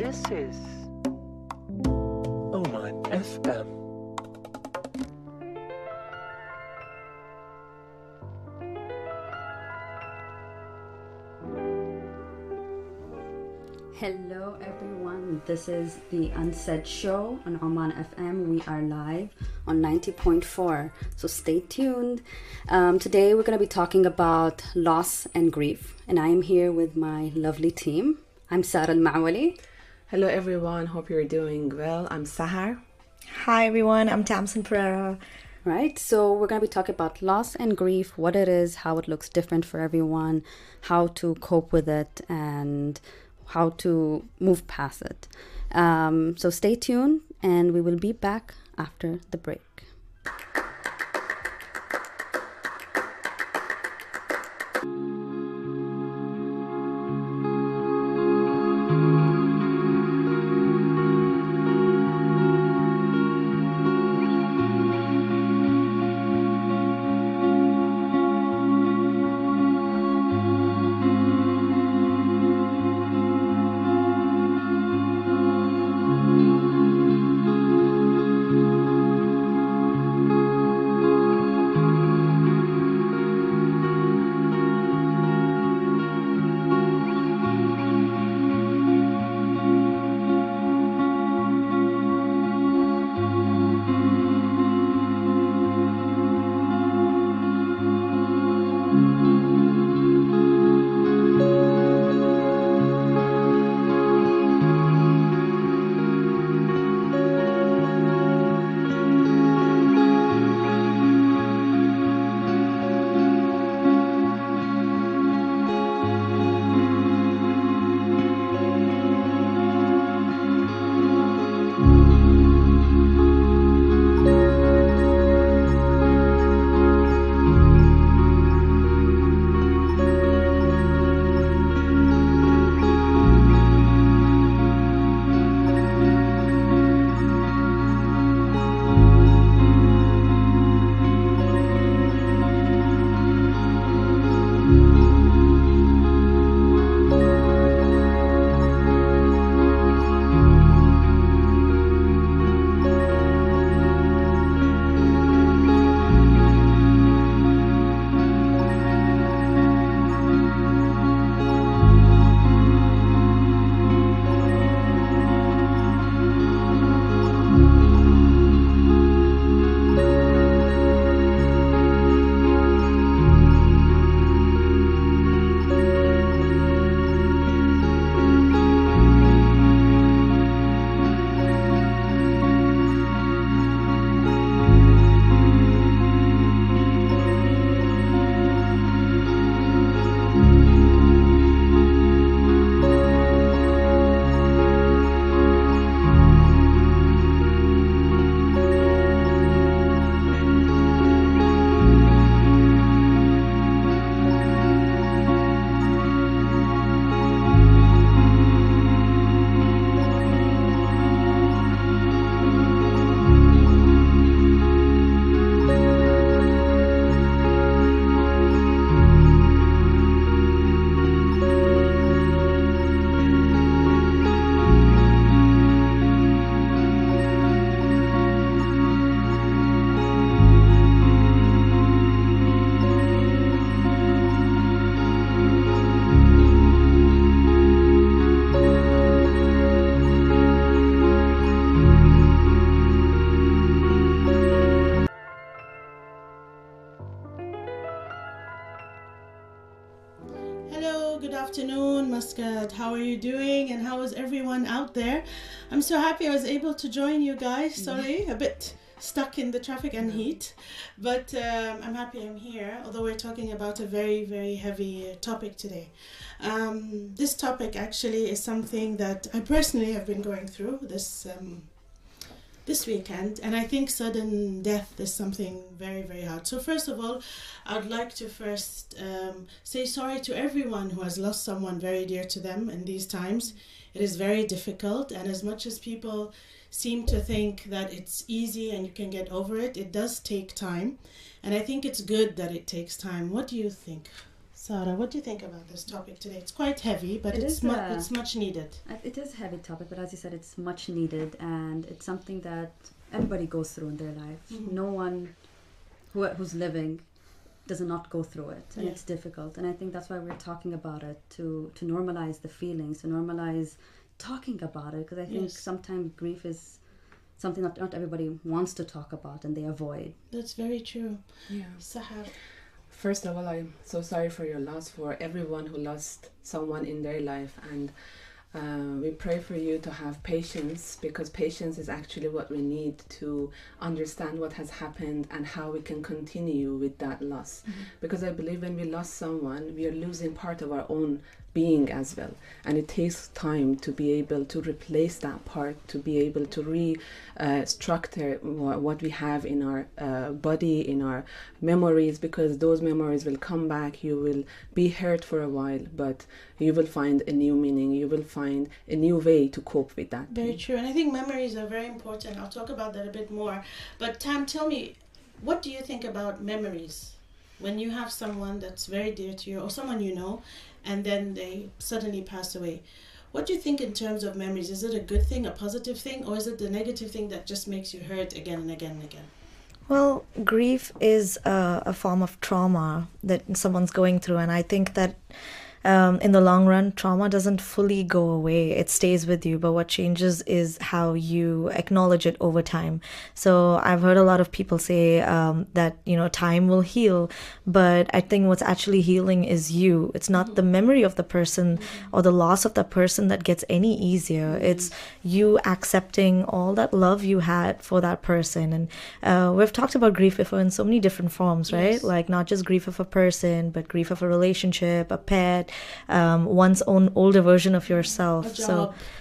This is Oman FM. Hello everyone, this is the Unsaid show on Oman FM. We are live on 90.4, so stay tuned. Today we're going to be talking about loss and grief, and I am here with my lovely team. I'm Sara Al Mawali. Hello everyone, hope you're doing well. I'm Sahar. Hi everyone, I'm Tamsyn Pereira. Right, so we're going to be talking about loss and grief, what it is, how it looks different for everyone, how to cope with it, and how to move past it. So stay tuned, and we will be back after the break. How are you doing, and how is everyone out there? I'm so happy I was able to join you guys. Sorry, a bit stuck in the traffic and heat, but I'm happy I'm here, although we're talking about a very, very heavy topic today. This topic actually is something that I personally have been going through this weekend, and I think sudden death is something very, very hard. So first of all, I'd like to first say sorry to everyone who has lost someone very dear to them in these times. It is very difficult, and as much as people seem to think that it's easy and you can get over it, it does take time, and I think it's good that it takes time. What do you think, Sara, what do you think about this topic today? It's quite heavy, but it's much needed. It is a heavy topic, but as you said, it's much needed, and it's something that everybody goes through in their life. No one who's living does not go through it, and it's difficult. And I think that's why we're talking about it, to normalize the feelings, to normalize talking about it, because I think sometimes grief is something that not everybody wants to talk about and they avoid. That's very true. Yeah. Sahar. First of all, I'm so sorry for your loss, for everyone who lost someone in their life, and we pray for you to have patience, because patience is actually what we need to understand what has happened and how we can continue with that loss. Because I believe when we lost someone, we are losing part of our own being as well, and it takes time to be able to replace that part, to be able to restructure what we have in our body, in our memories, because those memories will come back. You will be hurt for a while, but you will find a new meaning, you will find a new way to cope with that. Very true, and I think memories are very important. I'll talk about that a bit more, but Tam, tell me, what do you think about memories when you have someone that's very dear to you, or someone you know, and then they suddenly pass away? What do you think in terms of memories? Is it a good thing, a positive thing, or is it the negative thing that just makes you hurt again and again and again? Well, grief is a form of trauma that someone's going through, and I think that in the long run, trauma doesn't fully go away. It stays with you, but what changes is how you acknowledge it over time. So I've heard a lot of people say that, time will heal, but I think what's actually healing is you. It's not the memory of the person or the loss of that person that gets any easier. It's you accepting all that love you had for that person. And we've talked about grief before in so many different forms, right? Yes. Like not just grief of a person, but grief of a relationship, a pet, one's own older version of yourself.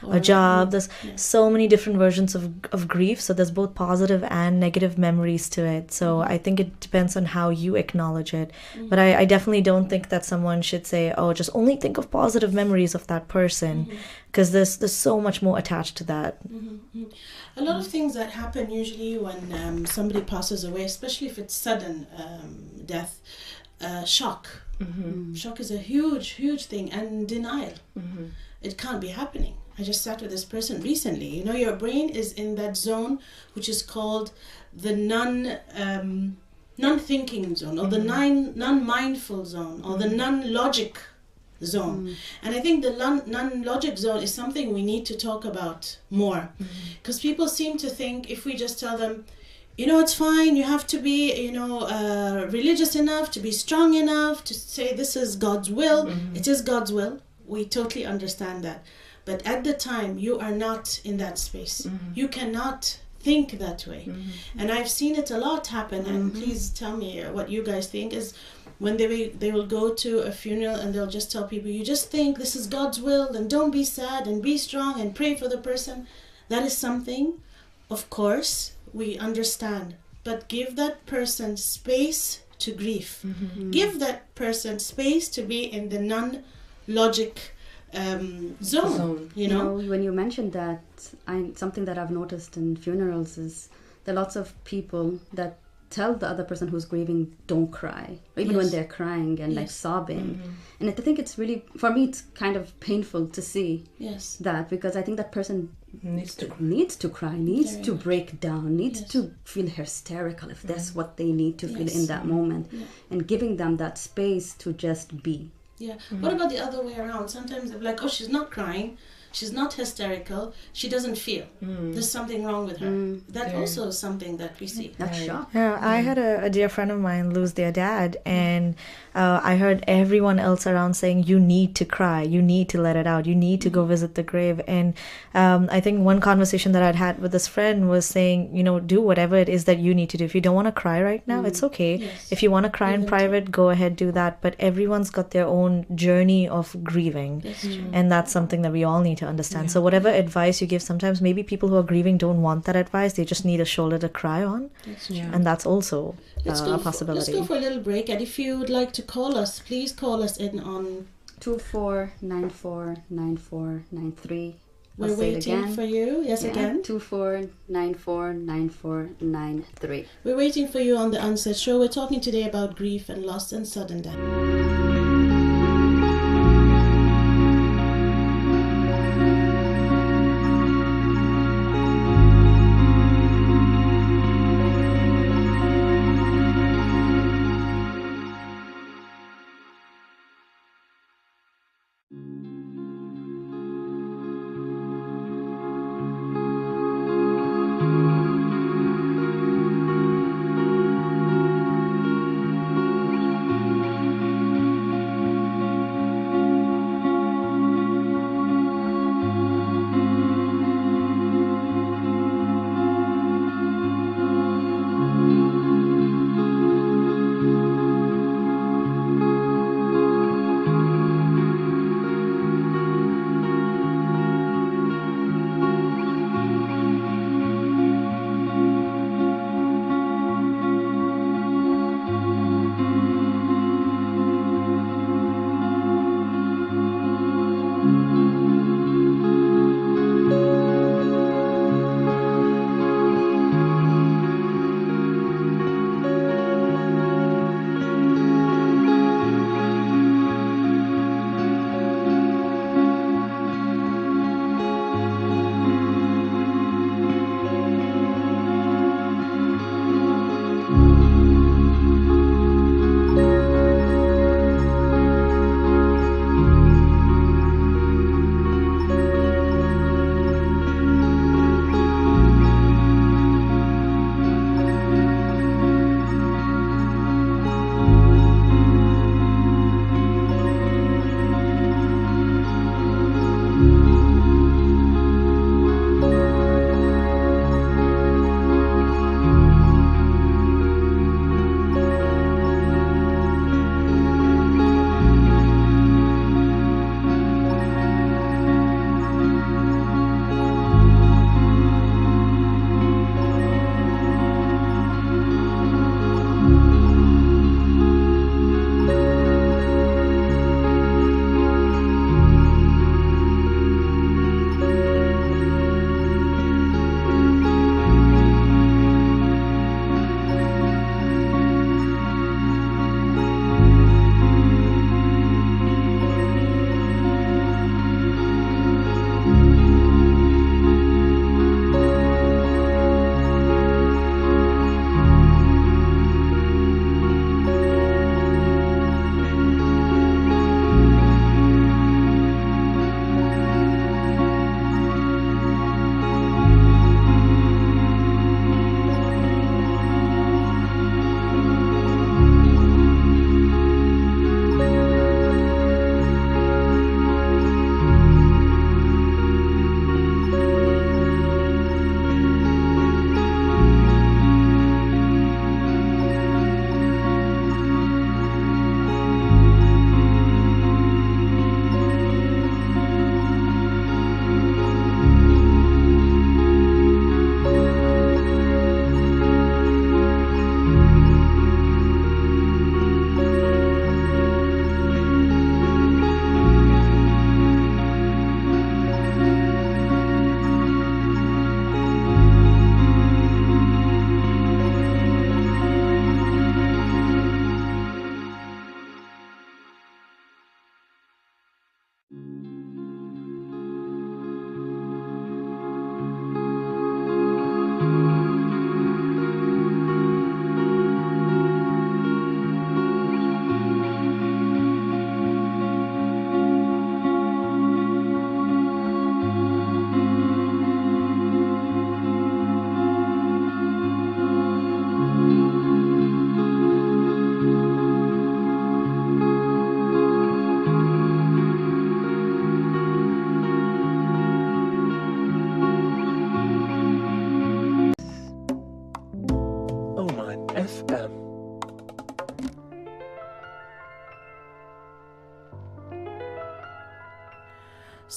A job. There's so many different versions of grief. So there's both positive and negative memories to it. So I think it depends on how you acknowledge it. But I definitely don't think that someone should say, oh, just only think of positive memories of that person, because there's so much more attached to that. A lot of things that happen usually when somebody passes away, especially if it's sudden death, shock. Shock is a huge thing, and denial. It can't be happening. I just sat with this person recently. Your brain is in that zone which is called the non-thinking zone, or the non-mindful zone, or the non-logic zone. And I think the non-logic zone is something we need to talk about more, because people seem to think if we just tell them, it's fine, you have to be, religious enough, to be strong enough, to say this is God's will. It is God's will. We totally understand that. But at the time, you are not in that space. You cannot think that way. And I've seen it a lot happen, and please tell me what you guys think, is when they will go to a funeral and they'll just tell people, you just think this is God's will, and don't be sad, and be strong, and pray for the person. That is something, of course, we understand, but give that person space to grieve. Give that person space to be in the non-logic zone. When you mentioned that, something that I've noticed in funerals is there are lots of people that tell the other person who's grieving, don't cry, even when they're crying and like sobbing. And I think it's really, for me, it's kind of painful to see that, because I think that person needs to cry, needs to break down, needs to feel hysterical if that's what they need to feel in that moment, and giving them that space to just be. What about the other way around? Sometimes they're like, oh, she's not crying, she's not hysterical, she doesn't feel. There's something wrong with her. That also is something that we see. That's shock. I had a dear friend of mine lose their dad, and I heard everyone else around saying, you need to cry, you need to let it out, you need to go visit the grave. And I think one conversation that I'd had with this friend was saying, do whatever it is that you need to do. If you don't want to cry right now, it's okay. If you want to cry in private, go ahead, do that. But everyone's got their own journey of grieving, and that's something that we all need to understand. So whatever advice you give, sometimes maybe people who are grieving don't want that advice, they just need a shoulder to cry on. And that's also a possibility. Let's go for a little break, and if you would like to call us, please call us in on 24949493. We're waiting for you. Again. 24949493. We're waiting for you on the Unsaid show. We're talking today about grief and loss and sudden death.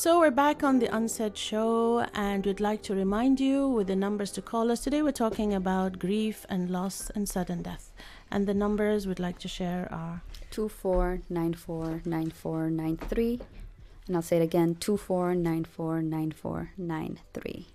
So we're back on the Unsaid show, and we'd like to remind you with the numbers to call us. Today we're talking about grief and loss and sudden death. And the numbers we'd like to share are 24949493. And I'll say it again, 24949493.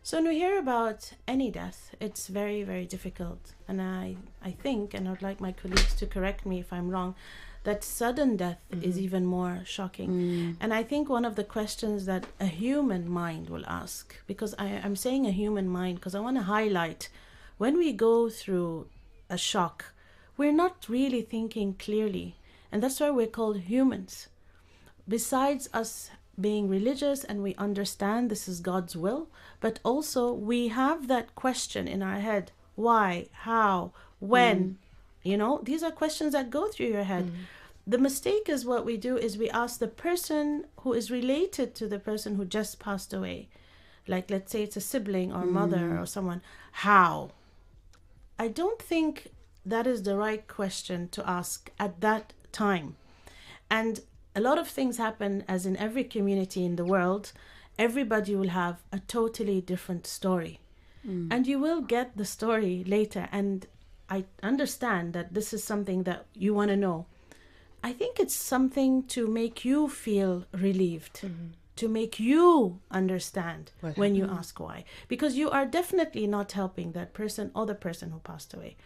So when we hear about any death, it's very, very difficult. And I think, and I'd like my colleagues to correct me if I'm wrong, that sudden death is even more shocking. And I think one of the questions that a human mind will ask, because I'm saying a human mind because I want to highlight, when we go through a shock, we're not really thinking clearly. And that's why we're called humans. Besides us being religious and we understand this is God's will, but also we have that question in our head: why, how, when? You know, these are questions that go through your head. The mistake is what we do is we ask the person who is related to the person who just passed away, like let's say it's a sibling or mother or someone, how? I don't think that is the right question to ask at that time. And a lot of things happen, as in every community in the world. Everybody will have a totally different story. And you will get the story later. And I understand that this is something that you want to know. I think it's something to make you feel relieved, to make you understand when you ask why. Because you are definitely not helping that person or the person who passed away.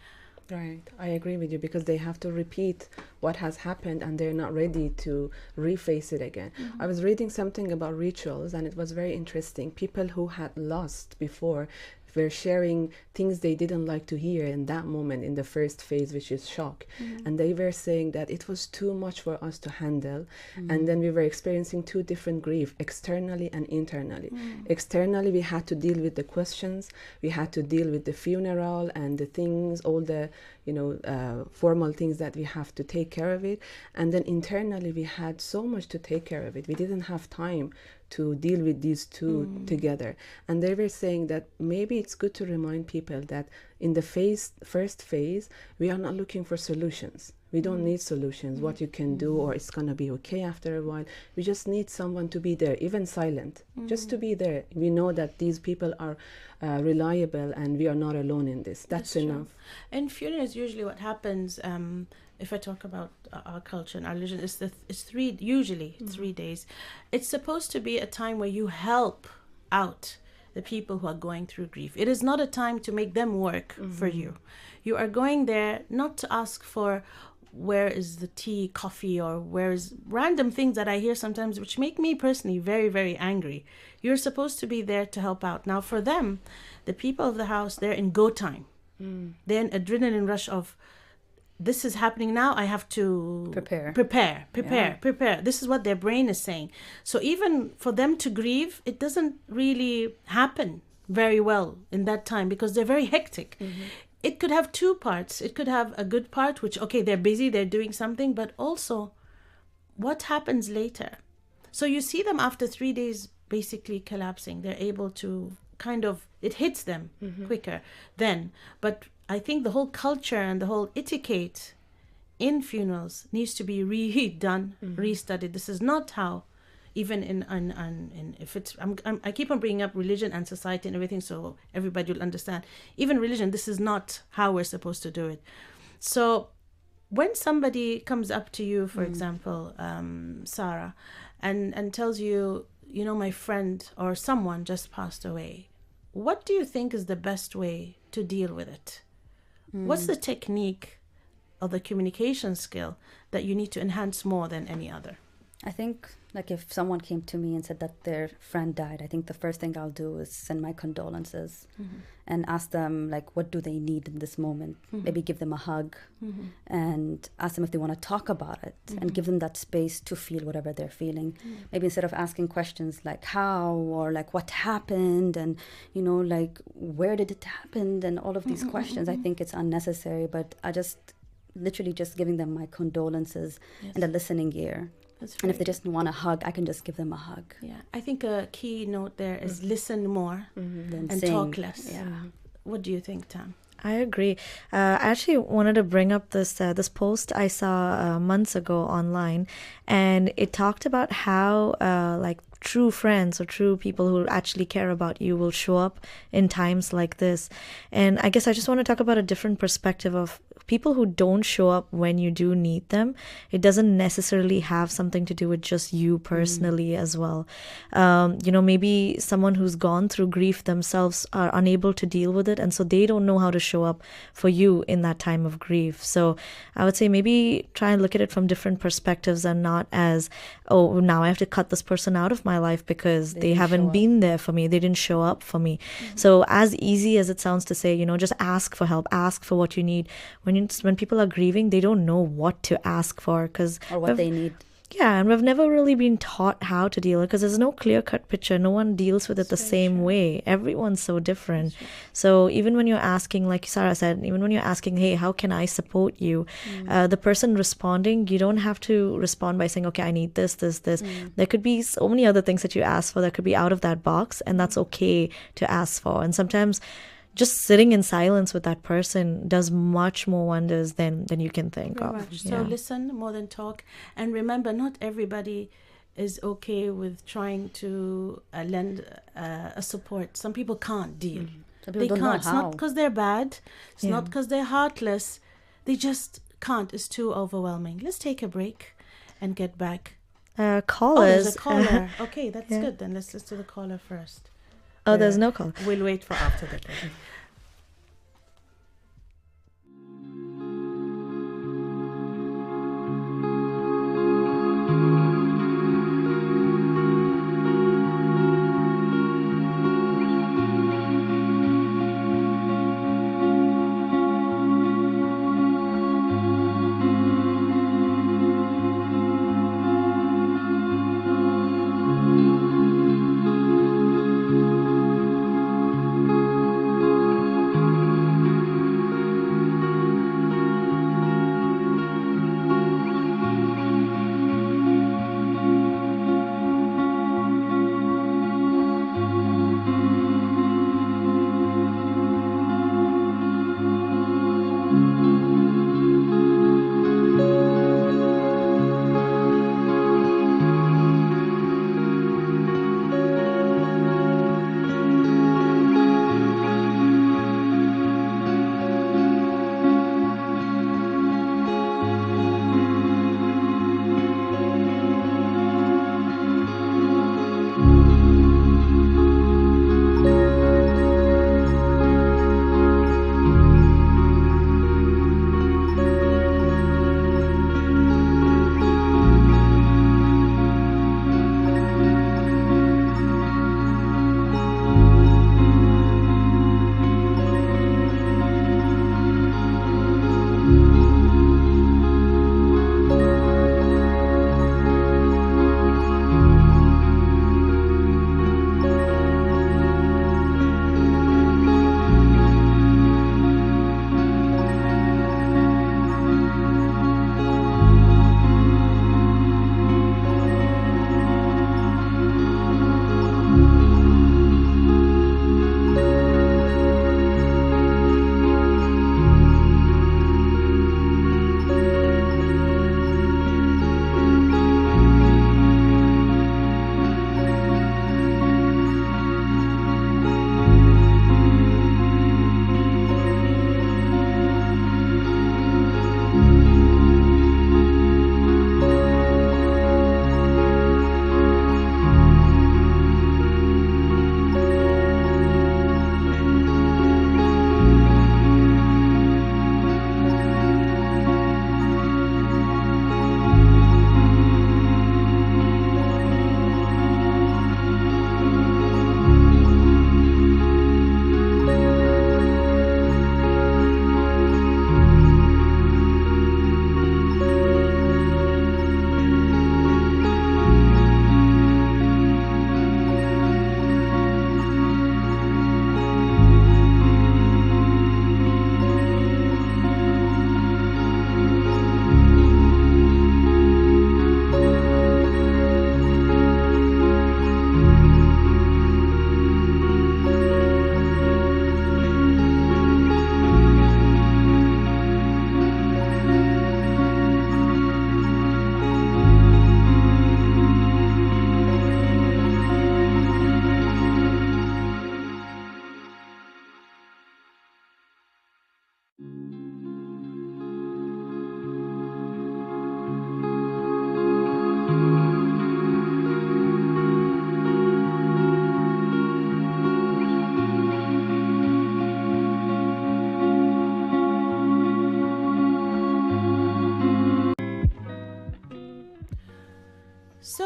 Right, I agree with you, because they have to repeat what has happened and they're not ready to reface it again. I was reading something about rituals and it was very interesting. People who had lost before were sharing things they didn't like to hear in that moment, in the first phase, which is shock. And they were saying that it was too much for us to handle. And then we were experiencing two different grief, externally and internally. Externally, we had to deal with the questions, we had to deal with the funeral and the things, all the formal things that we have to take care of it. And then internally, we had so much to take care of it. We didn't have time to deal with these two together. And they were saying that maybe it's good to remind people that in the first phase, we are not looking for solutions. We don't need solutions, what you can do, or it's going to be okay after a while. We just need someone to be there, even silent, just to be there. We know that these people are reliable and we are not alone in this. That's enough. True. In funerals, usually what happens, if I talk about our culture and our religion, it's 3 days. It's supposed to be a time where you help out the people who are going through grief. It is not a time to make them work for you. You are going there not to ask for where is the tea, coffee, or where is random things that I hear sometimes, which make me personally very, very angry. You're supposed to be there to help out. Now for them, the people of the house, they're in go time. They're in adrenaline rush of, this is happening now, I have to prepare. This is what their brain is saying. So even for them to grieve, it doesn't really happen very well in that time because they're very hectic. It could have two parts. It could have a good part, which, okay, they're busy, they're doing something, but also what happens later. So you see them after 3 days basically collapsing. They're able to it hits them quicker then. But I think the whole culture and the whole etiquette in funerals needs to be redone, restudied. This is not how, even in if it's, I keep on bringing up religion and society and everything, so everybody will understand. Even religion, this is not how we're supposed to do it. So when somebody comes up to you, for example, Sarah, and tells you, my friend or someone just passed away, what do you think is the best way to deal with it? What's the technique or the communication skill that you need to enhance more than any other? I think, like, if someone came to me and said that their friend died, I think the first thing I'll do is send my condolences and ask them, like, what do they need in this moment? Maybe give them a hug and ask them if they want to talk about it and give them that space to feel whatever they're feeling. Maybe instead of asking questions like how or like what happened and, like, where did it happen and all of these questions, I think it's unnecessary. But I literally just giving them my condolences and a listening ear. And if they just want a hug, I can just give them a hug. Yeah, I think a key note there is listen more and sing. talk less. Yeah. What do you think, Tam? I agree. I actually wanted to bring up this post I saw months ago online, and it talked about how true friends or true people who actually care about you will show up in times like this. And I guess I just want to talk about a different perspective of people who don't show up when you do need them. It doesn't necessarily have something to do with just you personally as well. Maybe someone who's gone through grief themselves are unable to deal with it, and so they don't know how to show up for you in that time of grief. So I would say maybe try and look at it from different perspectives and not as, oh, now I have to cut this person out of my life because they haven't been there for me. They didn't show up for me. So as easy as it sounds to say, just ask for help, ask for what you need. When people are grieving, they don't know what to ask for or what they need. Yeah, and we've never really been taught how to deal with it because there's no clear-cut picture. No one deals with it the same way. Everyone's so different. So even when you're asking, like Sara said, even when you're asking, hey, how can I support you? The person responding, you don't have to respond by saying, okay, I need this. There could be so many other things that you ask for that could be out of that box, and that's okay to ask for. And sometimes just sitting in silence with that person does much more wonders than you can think Very of. much. So listen more than talk. And remember, not everybody is okay with trying to lend a support. Some people can't deal. They can't. It's not because they're bad. It's not because they're heartless. They just can't. It's too overwhelming. Let's take a break and get back. Callers. Oh, there's a caller. Okay, that's good. Then let's do the caller first. Oh, there's no call. We'll wait for after the break.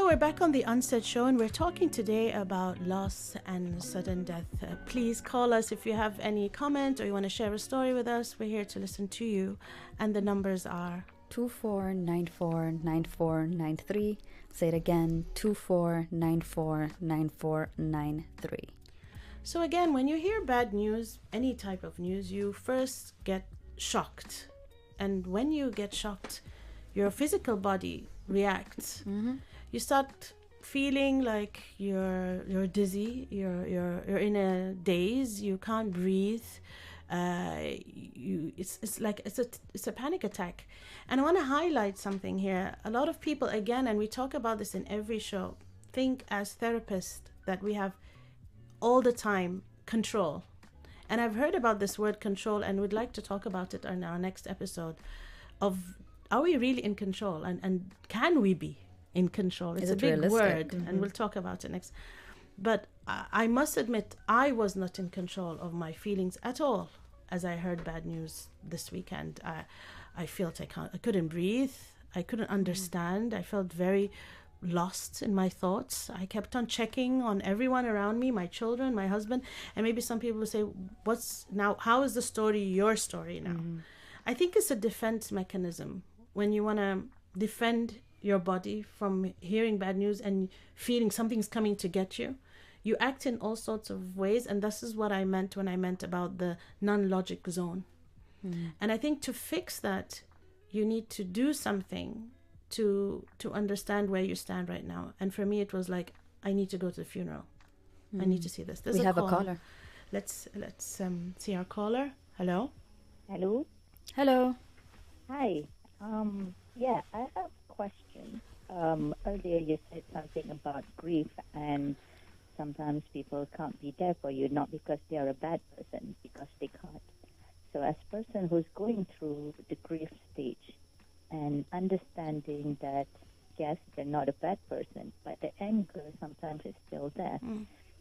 we're back on the Unsaid show, and we're talking today about loss and sudden death. Please call us if you have any comment or you want to share a story with us. We're here to listen to you, and the numbers are 24949493. Say it again, 24949493. So again, when you hear bad news, any type of news, you first get shocked. And when you get shocked, your physical body reacts. You start feeling like you're dizzy, you're in a daze, you can't breathe. It's a panic attack. And I want to highlight something here. A lot of people, again, and we talk about this in every show, think as therapists that we have all the time control. And I've heard about this word control, and would like to talk about it in our next episode of, are we really in control, and can we be in control? It's a big realistic? word, and we'll talk about it next. But I must admit, I was not in control of my feelings at all as I heard bad news this weekend. I felt I couldn't breathe. I couldn't understand. I felt very lost in my thoughts. I kept on checking on everyone around me, my children, my husband, and maybe some people will say, how is the story your story now? I think it's a defense mechanism. When you want to defend your body from hearing bad news and feeling something's coming to get you, you act in all sorts of ways, and this is what I meant when I meant about the non-logic zone. And I think to fix that, you need to do something to understand where you stand right now. And for me, it was like, I need to go to the funeral. I need to see this. We have a caller. Let's see our caller. Hello. Hello. Hello. Hi. Yeah, I have a question. Earlier you said something about grief, and sometimes people can't be there for you, not because they are a bad person, because they can't. So as a person who's going through the grief stage and understanding that, yes, they're not a bad person, but the anger sometimes is still there.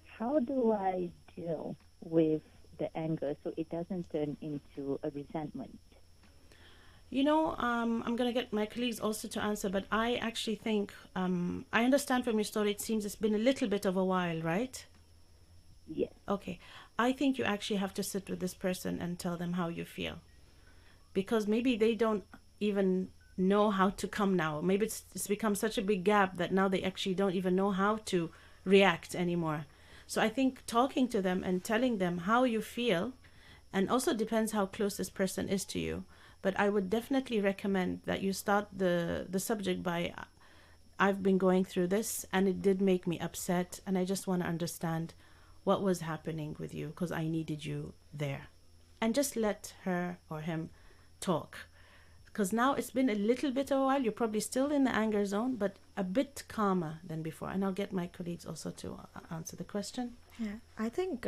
How do I deal with the anger so it doesn't turn into a resentment? You know, I'm going to get my colleagues also to answer, but I actually think, I understand from your story, it seems it's been a little bit of a while, right? Yes. Okay. I think you actually have to sit with this person and tell them how you feel. Because maybe they don't even know how to come now. Maybe it's become such a big gap that now they actually don't even know how to react anymore. So I think talking to them and telling them how you feel, and also depends how close this person is to you. But I would definitely recommend that you start the subject by, I've been going through this and it did make me upset, and I just want to understand what was happening with you because I needed you there. And just let her or him talk. Because now it's been a little bit of a while. You're probably still in the anger zone, but a bit calmer than before. And I'll get my colleagues also to answer the question. Yeah, I think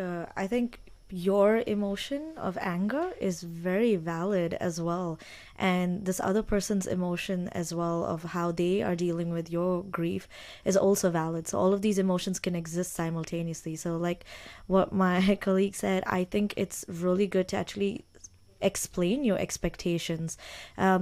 your emotion of anger is very valid as well, and this other person's emotion as well of how they are dealing with your grief is also valid. So all of these emotions can exist simultaneously. So like what my colleague said, I think it's really good to actually explain your expectations,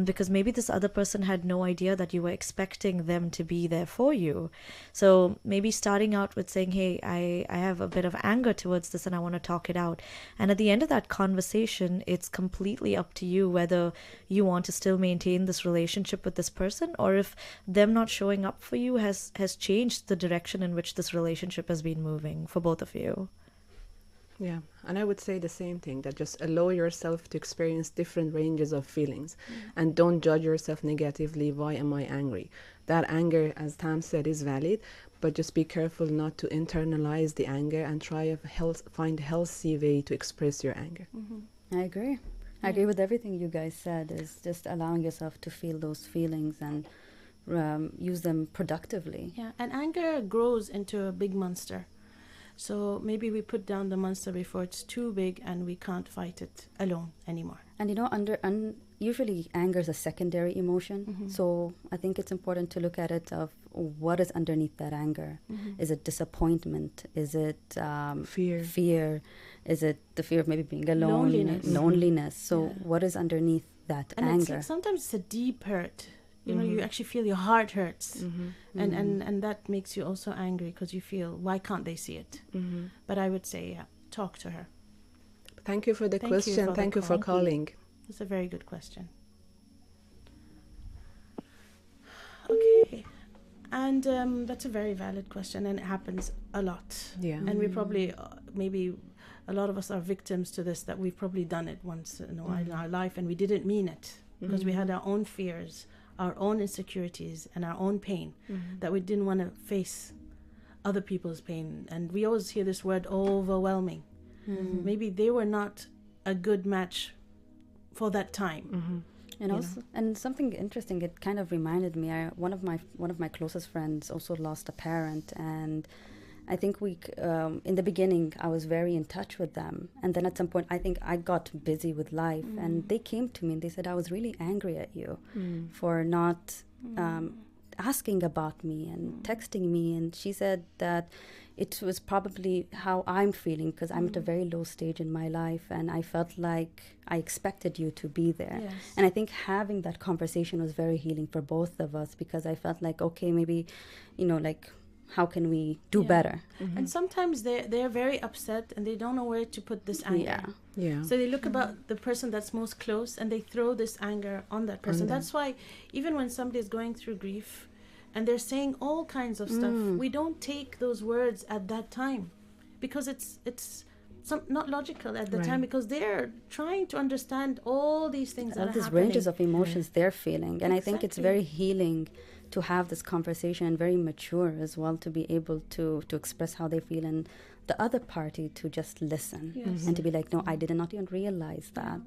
because maybe this other person had no idea that you were expecting them to be there for you. So maybe starting out with saying, hey, I have a bit of anger towards this and I want to talk it out. And at the end of that conversation, it's completely up to you whether you want to still maintain this relationship with this person, or if them not showing up for you has changed the direction in which this relationship has been moving for both of you. Yeah, and I would say the same thing, that just allow yourself to experience different ranges of feelings and don't judge yourself negatively. Why am I angry? That anger, as Tam said, is valid, but just be careful not to internalize the anger and try to find a healthy way to express your anger. I agree. I agree with everything you guys said. Is just allowing yourself to feel those feelings and use them productively. Yeah, and anger grows into a big monster. So maybe we put down the monster before it's too big and we can't fight it alone anymore. And you know, usually anger is a secondary emotion. So I think it's important to look at it of what is underneath that anger. Is it disappointment? Is it fear? Is it the fear of maybe being alone? Loneliness. So what is underneath that and anger? Sometimes it's a deep hurt. you know, you actually feel your heart hurts. And that makes you also angry because you feel, why can't they see it? But I would say, yeah, talk to her. Thank you for the Thank you question. for the Thank you call. for calling. That's a very good question. Okay. And that's a very valid question, and it happens a lot. Yeah. And we probably, maybe a lot of us are victims to this, that we've probably done it once in our life and we didn't mean it because we had our own fears, our own insecurities, and our own pain that we didn't want to face other people's pain. And we always hear this word, overwhelming. Maybe they were not a good match for that time. And also, and something interesting, it kind of reminded me, one of my closest friends also lost a parent, and I think in the beginning I was very in touch with them, and then at some point I think I got busy with life, and they came to me and they said, I was really angry at you for not asking about me and texting me. And she said that it was probably how I'm feeling, because I'm at a very low stage in my life, and I felt like I expected you to be there. Yes. And I think having that conversation was very healing for both of us, because I felt like, okay, maybe, like, how can we do better? And sometimes they're very upset and they don't know where to put this anger. Yeah. So they look about the person that's most close and they throw this anger on that person. That's why even when somebody is going through grief and they're saying all kinds of stuff, we don't take those words at that time, because it's not logical at the time, because they're trying to understand all these things that are these happening. ranges of emotions they're feeling. And I think it's very healing to have this conversation, and very mature as well, to be able to express how they feel, and the other party to just listen and to be like, no, I did not even realize that.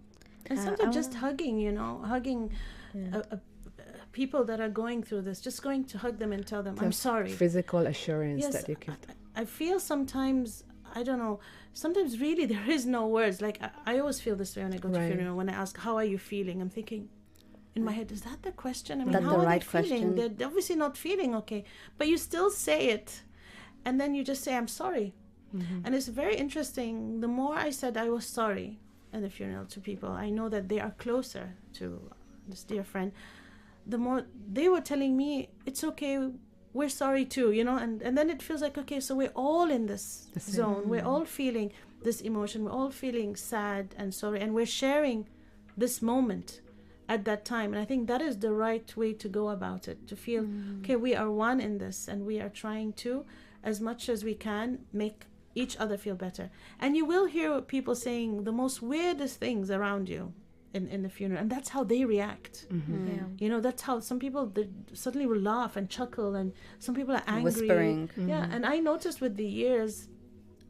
And sometimes just hugging people that are going through this, just going to hug them and tell them, I'm sorry. Physical assurance that you can. I feel sometimes, I don't know, sometimes really there is no words. Like I always feel this way when I go to funeral. When I ask, how are you feeling? I'm thinking in my head, is that the question? I mean, That's how the are right they feeling? question. They're obviously not feeling okay. But you still say it. And then you just say, I'm sorry. And it's very interesting. The more I said I was sorry at the funeral to people, I know that they are closer to this dear friend, the more they were telling me, it's okay, we're sorry too, and then it feels like, okay, so we're all in this zone. We're all feeling this emotion. We're all feeling sad and sorry, and we're sharing this moment at that time. And I think that is the right way to go about it, to feel, okay, we are one in this, and we are trying to, as much as we can, make each other feel better. And you will hear people saying the most weirdest things around you in the funeral, and that's how they react. That's how some people, they suddenly will laugh and chuckle, and some people are angry, whispering. And I noticed with the years,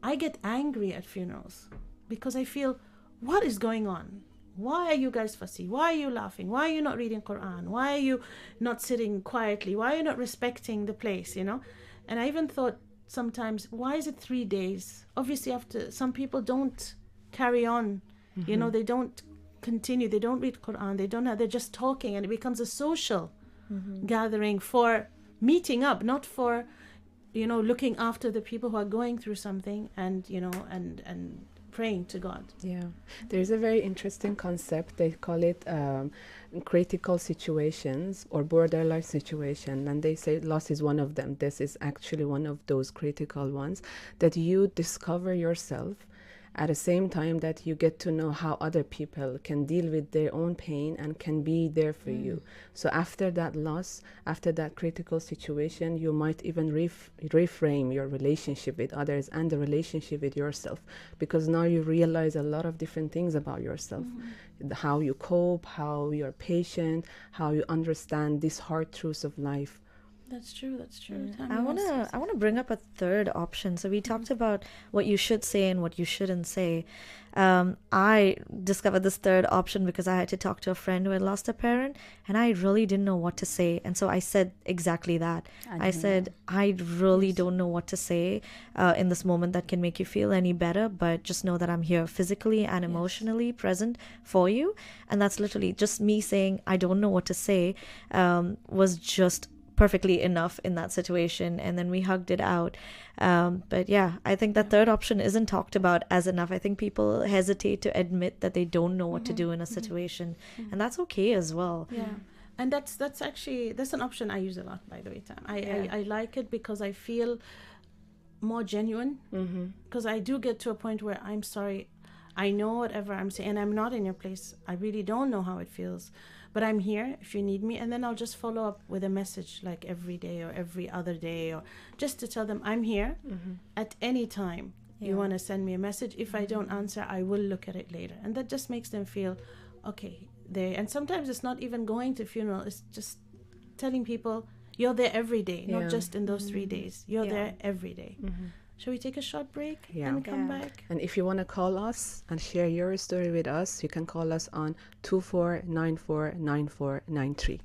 I get angry at funerals because I feel, what is going on? Why are you guys fussy? Why are you laughing? Why are you not reading Quran? Why are you not sitting quietly? Why are you not respecting the place? And I even thought sometimes, why is it 3 days? Obviously, after, some people don't carry on, they don't continue, they don't read Quran, they're just talking, and it becomes a social gathering for meeting up, not for looking after the people who are going through something, and and praying to God. There's a very interesting concept. They call it critical situations or borderline situation, and they say loss is one of them. This is actually one of those critical ones, that you discover yourself at the same time that you get to know how other people can deal with their own pain and can be there for you. So after that loss, after that critical situation, you might even reframe your relationship with others and the relationship with yourself, because now you realize a lot of different things about yourself, how you cope, how you're patient, how you understand these hard truths of life. That's true. I wanna bring up a third option. So we talked about what you should say and what you shouldn't say. I discovered this third option because I had to talk to a friend who had lost a parent, and I really didn't know what to say. And so I said exactly that. I said, I really don't know what to say in this moment that can make you feel any better, but just know that I'm here physically and emotionally present for you. And that's literally just me saying I don't know what to say was just perfectly enough in that situation, and then we hugged it out. But yeah, I think that third option isn't talked about as enough. I think people hesitate to admit that they don't know what to do in a situation, and that's okay as well. And that's actually that's an option I use a lot, by the way, Tam. I like it because I feel more genuine, because I do get to a point where I'm sorry, I know whatever I'm saying, and I'm not in your place. I really don't know how it feels, but I'm here if you need me. And then I'll just follow up with a message like every day or every other day, or just to tell them I'm here at any time. You want to send me a message. If I don't answer, I will look at it later. And that just makes them feel okay. And sometimes it's not even going to funeral. It's just telling people you're there every day, not just in those 3 days. You're there every day. Shall we take a short break and come back? And if you want to call us and share your story with us, you can call us on 24949493.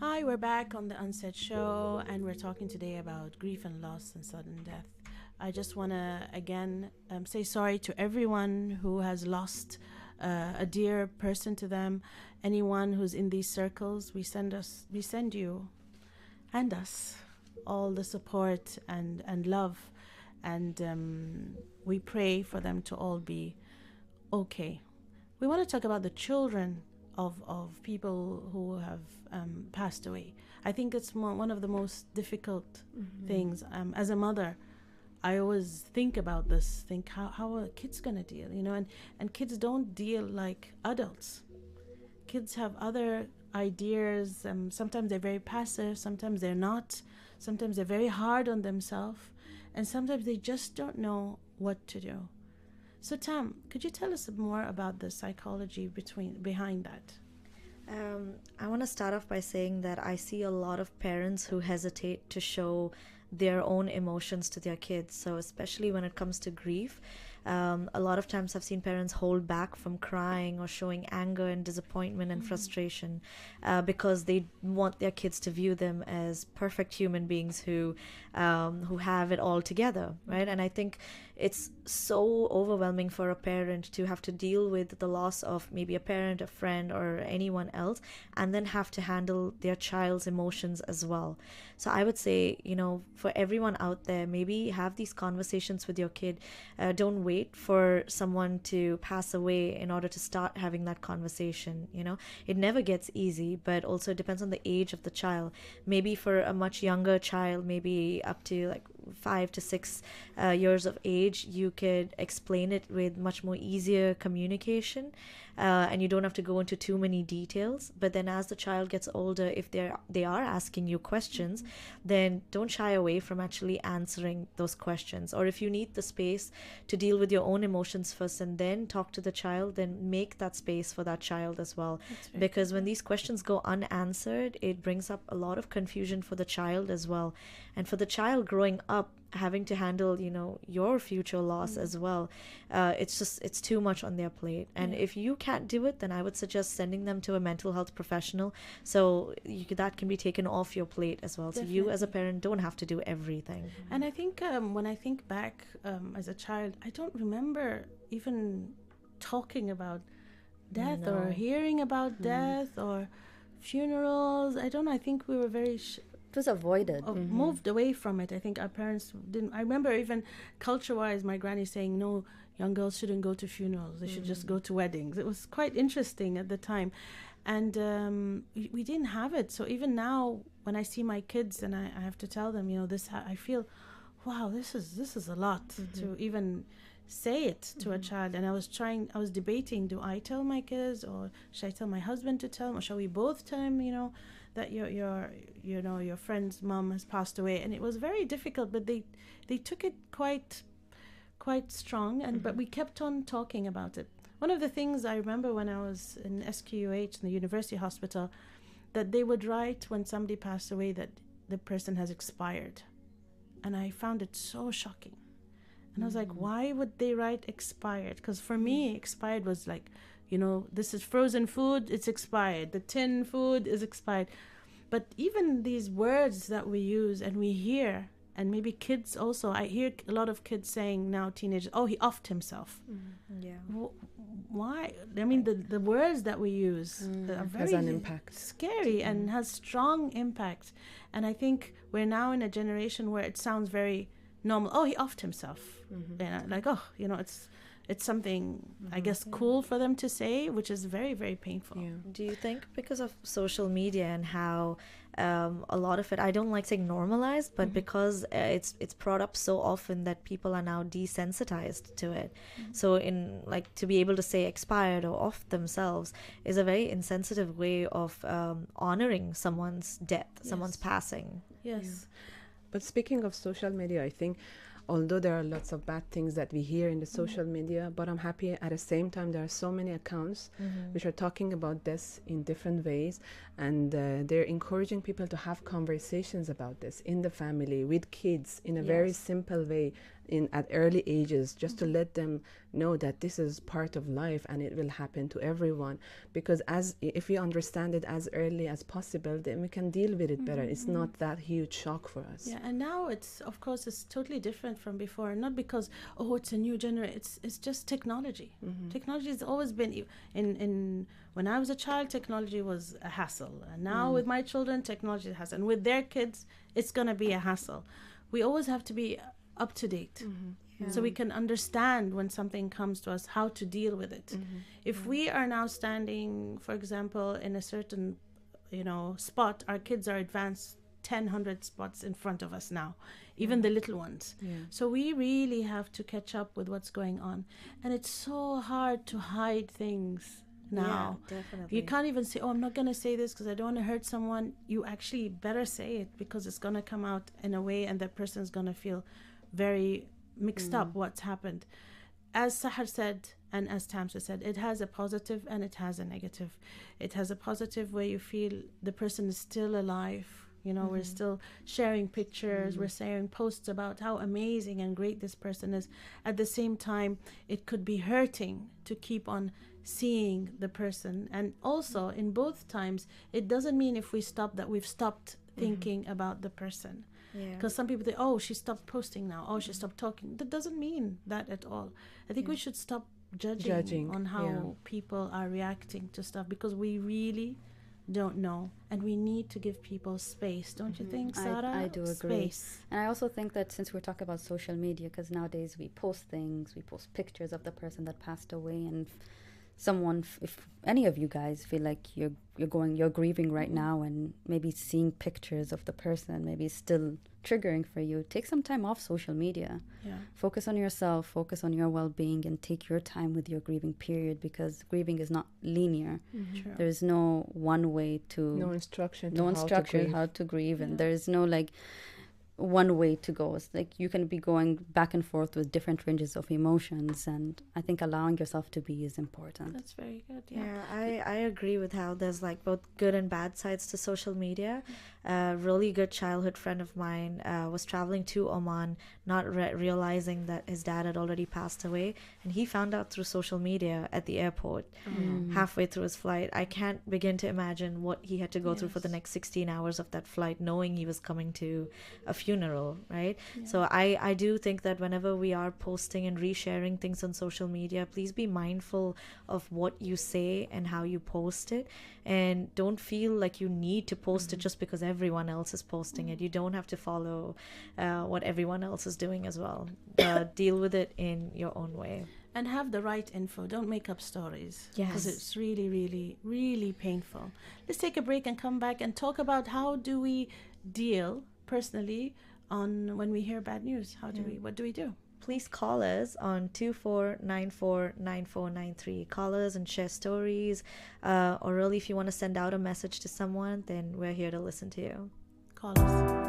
Hi, we're back on the Unsaid show, and we're talking today about grief and loss and sudden death. I just want to again say sorry to everyone who has lost a dear person to them. Anyone who's in these circles, we send you and us all the support and love, and we pray for them to all be okay. we want to talk about the children of people who have passed away. I think it's one of the most difficult things. As a mother, I always think about this, how are kids going to deal, and kids don't deal like adults. Kids have other ideas. Sometimes they're very passive, sometimes they're not. Sometimes they're very hard on themselves, and sometimes they just don't know what to do. So Tam, could you tell us more about the psychology behind that? I want to start off by saying that I see a lot of parents who hesitate to show their own emotions to their kids. So especially when it comes to grief, a lot of times I've seen parents hold back from crying or showing anger and disappointment and frustration because they want their kids to view them as perfect human beings who have it all together, right? And I think it's so overwhelming for a parent to have to deal with the loss of maybe a parent, a friend, or anyone else, and then have to handle their child's emotions as well. So I would say, for everyone out there, maybe have these conversations with your kid. Don't wait for someone to pass away in order to start having that conversation. It never gets easy, but also it depends on the age of the child. Maybe for a much younger child, maybe up to like 5 to 6 years of age, you could explain it with much more easier communication, and you don't have to go into too many details. But then as the child gets older, if they are asking you questions, then don't shy away from actually answering those questions. Or if you need the space to deal with your own emotions first and then talk to the child, then make that space for that child as well. Because when these questions go unanswered, it brings up a lot of confusion for the child as well. And for the child growing up, having to handle your future loss as well, it's too much on their plate. And if you can't do it, then I would suggest sending them to a mental health professional, so that can be taken off your plate as well. Definitely. So you as a parent don't have to do everything. And I think when I think back as a child, I don't remember even talking about death or hearing about death or funerals. I think we were very it was avoided. Moved away from it. I think our parents didn't. I remember even culture-wise, my granny saying, no, young girls shouldn't go to funerals. They should just go to weddings. It was quite interesting at the time. And we didn't have it. So even now, when I see my kids and I have to tell them, this, I feel, wow, this is a lot to even say it to a child. And I was debating, do I tell my kids, or should I tell my husband to tell him, or shall we both tell him, that your friend's mom has passed away? And it was very difficult, but they took it quite strong, and but we kept on talking about it. One of the things I remember when I was in SQUH in the university hospital, that they would write when somebody passed away that the person has expired, and I found it so shocking. And I was like, why would they write expired? Because for me, expired was like, this is frozen food, it's expired. The tin food is expired. But even these words that we use and we hear, and maybe kids also, I hear a lot of kids saying now, teenagers, oh, he offed himself. Yeah. Why? I mean, the words that we use are very has an impact. Scary and has strong impact. And I think we're now in a generation where it sounds very normal. Oh, he offed himself. Like, it's something, I guess, cool for them to say, which is very, very painful. Yeah. Do you think because of social media and how a lot of it, I don't like saying normalized, but because it's brought up so often that people are now desensitized to it. So in like to be able to say expired or off themselves is a very insensitive way of honoring someone's death, someone's passing. Yes. Yeah. But speaking of social media, I think although there are lots of bad things that we hear in the social media, but I'm happy at the same time there are so many accounts which are talking about this in different ways, and they're encouraging people to have conversations about this in the family, with kids, in a very simple way, at early ages, just to let them know that this is part of life and it will happen to everyone. Because if we understand it as early as possible, then we can deal with it better. It's not that huge shock for us. Yeah, and now it's totally different from before. Not because it's a new generation. It's just technology. Technology has always been in when I was a child, technology was a hassle, and now with my children, technology is a hassle, and with their kids, it's gonna be a hassle. We always have to be up to date. So we can understand when something comes to us, how to deal with it. If we are now standing, for example, in a certain, spot, our kids are advanced 100 spots in front of us now, even the little ones. So we really have to catch up with what's going on. And it's so hard to hide things now. Yeah, definitely. You can't even say, I'm not going to say this because I don't want to hurt someone. You actually better say it, because it's going to come out in a way and that person's going to feel very mixed up what's happened. As Sahar said, and as Tamsyn said, it has a positive and it has a negative. It has a positive where you feel the person is still alive. We're still sharing pictures, we're sharing posts about how amazing and great this person is. At the same time, it could be hurting to keep on seeing the person. And also, in both times, it doesn't mean if we stop that we've stopped thinking about the person. Because some people think, she stopped posting now, she stopped talking. That doesn't mean that at all. I think we should stop judging on how people are reacting to stuff, because we really don't know, and we need to give people space, don't you think, Sara? I do agree. Space. And I also think that since we're talking about social media, because nowadays we post things, we post pictures of the person that passed away, and if any of you guys feel like you're grieving right now, and maybe seeing pictures of the person maybe still triggering for you, take some time off social media. Focus on yourself, focus on your well-being, and take your time with your grieving period, because grieving is not linear. There's no one way to no instruction how to grieve, and there's no one way to go. It's like you can be going back and forth with different ranges of emotions, and I think allowing yourself to be is important. That's very good. I agree with how there's both good and bad sides to social media. A really good childhood friend of mine was traveling to Oman, not realizing that his dad had already passed away, and he found out through social media at the airport halfway through his flight. I can't begin to imagine what he had to go through for the next 16 hours of that flight, knowing he was coming to a funeral, right? So I do think that whenever we are posting and resharing things on social media, please be mindful of what you say and how you post it, and don't feel like you need to post it just because everyone else is posting it. You don't have to follow what everyone else is doing as well. Deal with it in your own way. And have the right info. Don't make up stories. Yes. Because it's really, really, really painful. Let's take a break and come back and talk about how do we deal personally on when we hear bad news. What do we do? Please call us on 24949493. Call us and share stories, or really if you want to send out a message to someone, then we're here to listen to you. Call us.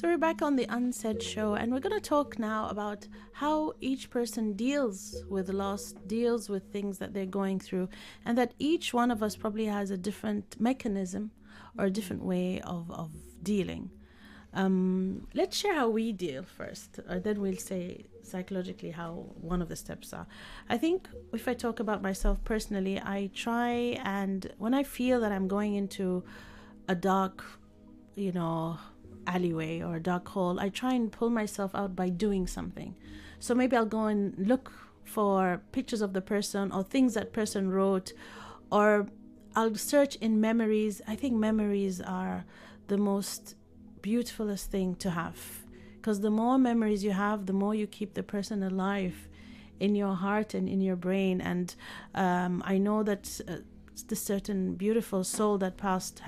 So we're back on the Unsaid show, and we're going to talk now about how each person deals with loss, deals with things that they're going through, and that each one of us probably has a different mechanism or a different way of dealing. Let's share how we deal first, or then we'll say psychologically how one of the steps are. I think if I talk about myself personally, I try, and when I feel that I'm going into a dark, alleyway or a dark hole, I try and pull myself out by doing something. So maybe I'll go and look for pictures of the person or things that person wrote, or I'll search in memories. I think memories are the most beautifulest thing to have, because the more memories you have, the more you keep the person alive in your heart and in your brain. And I know that this certain beautiful soul that passed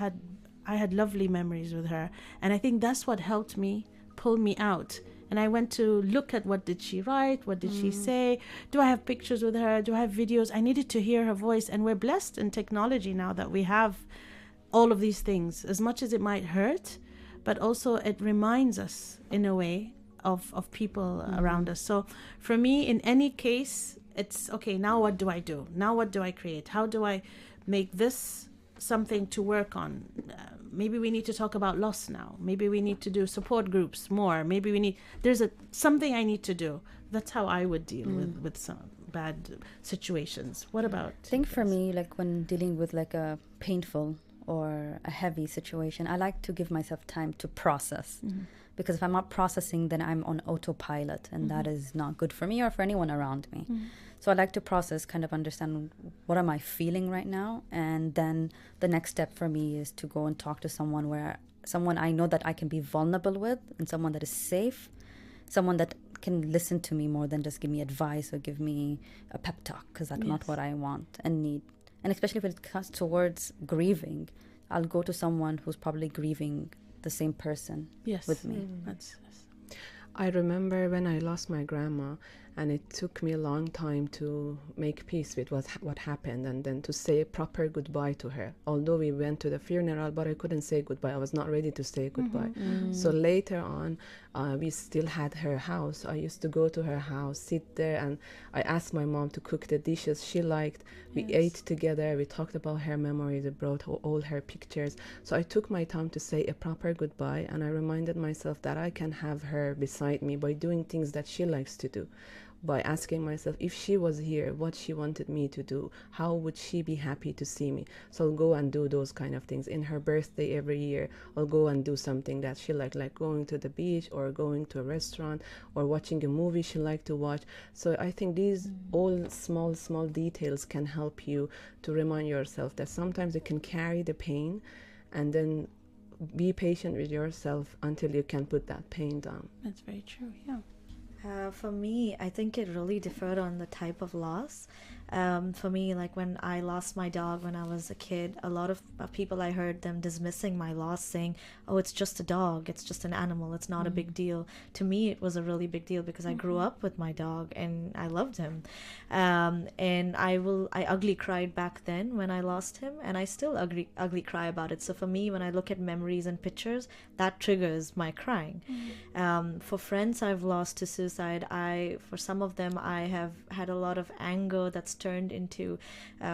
I had lovely memories with her, and I think that's what helped me pull me out. And I went to look at what did she write, what did she say, do I have pictures with her, do I have videos? I needed to hear her voice. And we're blessed in technology now that we have all of these things, as much as it might hurt, but also it reminds us in a way of people around us. So for me, in any case, it's okay, now what do I do? Now what do I create? How do I make this something to work on? Maybe we need to talk about loss now. Maybe we need to do support groups more. Maybe there's something I need to do. That's how I would deal with some bad situations. What about I think for me, like when dealing with like a painful or a heavy situation, I like to give myself time to process. Because if I'm not processing, then I'm on autopilot, and that is not good for me or for anyone around me. So I like to process, kind of understand what am I feeling right now, and then the next step for me is to go and talk to someone I know that I can be vulnerable with, and someone that is safe, someone that can listen to me more than just give me advice or give me a pep talk, because that's not what I want and need. And especially when it comes towards grieving, I'll go to someone who's probably grieving the same person with me. I remember when I lost my grandma, and it took me a long time to make peace with what happened, and then to say a proper goodbye to her. Although we went to the funeral, but I couldn't say goodbye. I was not ready to say goodbye. So later on, we still had her house. I used to go to her house, sit there, and I asked my mom to cook the dishes she liked. We ate together. We talked about her memories. I brought all her pictures. So I took my time to say a proper goodbye, and I reminded myself that I can have her beside me by doing things that she likes to do, by asking myself, if she was here, what she wanted me to do, how would she be happy to see me? So I'll go and do those kind of things. In her birthday every year, I'll go and do something that she liked, like going to the beach or going to a restaurant or watching a movie she liked to watch. So I think these all small details can help you to remind yourself that sometimes you can carry the pain, and then be patient with yourself until you can put that pain down. That's very true, yeah. For me, I think it really differed on the type of loss. For me, like when I lost my dog when I was a kid, a lot of people, I heard them dismissing my loss, saying, oh, it's just a dog, it's just an animal, it's not a big deal. To me, it was a really big deal because I grew up with my dog and I loved him. And I ugly cried back then when I lost him, and I still ugly cry about it. So for me, when I look at memories and pictures, that triggers my crying. For friends I've lost to suicide, for some of them, I have had a lot of anger that's turned into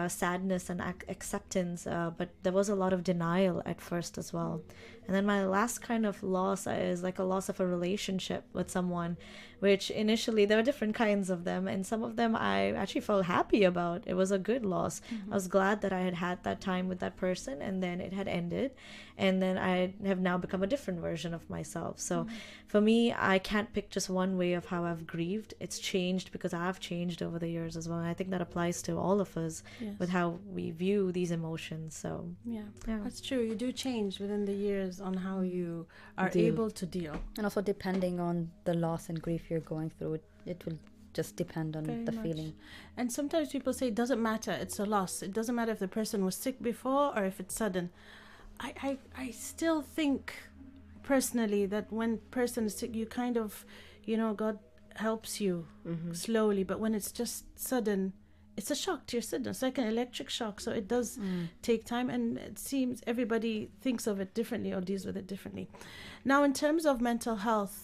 sadness and acceptance, but there was a lot of denial at first as well. And then my last kind of loss is like a loss of a relationship with someone, which initially there were different kinds of them, and some of them I actually felt happy about. It was a good loss. I was glad that I had had that time with that person, and then it had ended, and then I have now become a different version of myself. So for me, I can't pick just one way of how I've grieved. It's changed because I've changed over the years as well, and I think that applies to all of us with how we view these emotions. So yeah, that's true. You do change within the years on how you are able to deal. And also depending on the loss and grief you're going through, it will just depend on Very the much. feeling. And sometimes people say it doesn't matter, it's a loss. It doesn't matter if the person was sick before or if it's sudden. I still think personally that when person is sick, you kind of, God helps you slowly, but when it's just sudden, it's a shock to your system. It's like an electric shock. So it does take time, and it seems everybody thinks of it differently or deals with it differently. Now, in terms of mental health,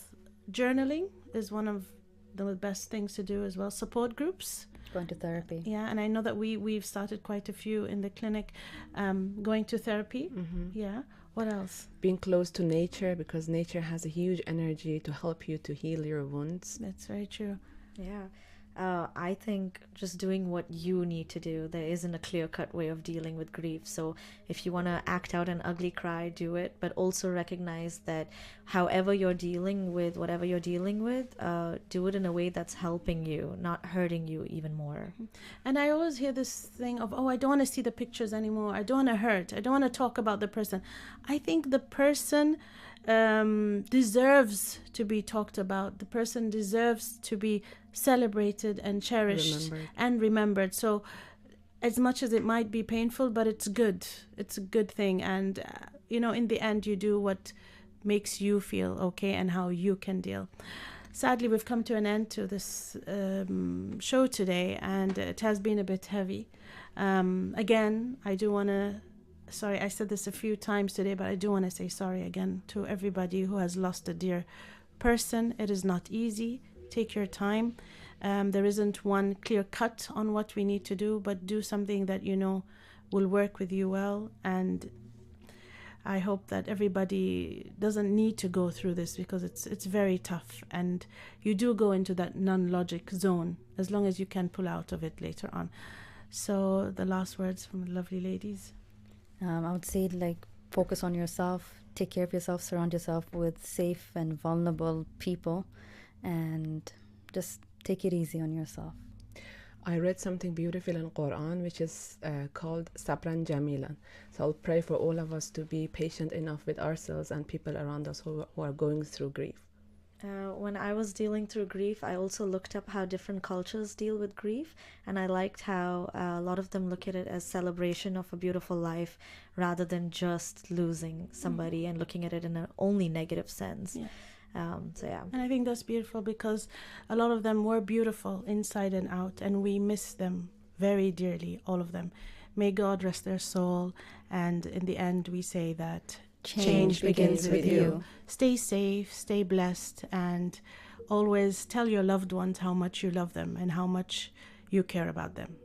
journaling is one of the best things to do as well. Support groups. Going to therapy. Yeah, and I know that we've started quite a few in the clinic, going to therapy. Yeah. What else? Being close to nature, because nature has a huge energy to help you to heal your wounds. That's very true. Yeah. I think just doing what you need to do. There isn't a clear-cut way of dealing with grief. So if you want to act out an ugly cry, do it. But also recognize that however you're dealing with whatever you're dealing with, do it in a way that's helping you, not hurting you even more. And I always hear this thing of, I don't want to see the pictures anymore. I don't want to hurt. I don't want to talk about the person. I think the person deserves to be talked about. The person deserves to be celebrated and cherished and remembered. So as much as it might be painful, but it's good. It's a good thing. And, in the end, you do what makes you feel okay and how you can deal. Sadly, we've come to an end to this show today, and it has been a bit heavy. Again, I do want to sorry, I said this a few times today, but I do want to say sorry again to everybody who has lost a dear person. It is not easy. Take your time. There isn't one clear cut on what we need to do, but do something that will work with you well. And I hope that everybody doesn't need to go through this, because it's very tough, and you do go into that non-logic zone as long as you can pull out of it later on. So the last words from the lovely ladies. I would say, focus on yourself, take care of yourself, surround yourself with safe and vulnerable people, and just take it easy on yourself. I read something beautiful in Quran, which is called Sabran Jamilan. So I'll pray for all of us to be patient enough with ourselves and people around us who are going through grief. When I was dealing through grief, I also looked up how different cultures deal with grief, and I liked how a lot of them look at it as celebration of a beautiful life rather than just losing somebody and looking at it in an only negative sense. Yeah. Yeah. And I think that's beautiful, because a lot of them were beautiful inside and out, and we miss them very dearly, all of them. May God rest their soul, and in the end we say that change begins with you. Stay safe, stay blessed, and always tell your loved ones how much you love them and how much you care about them.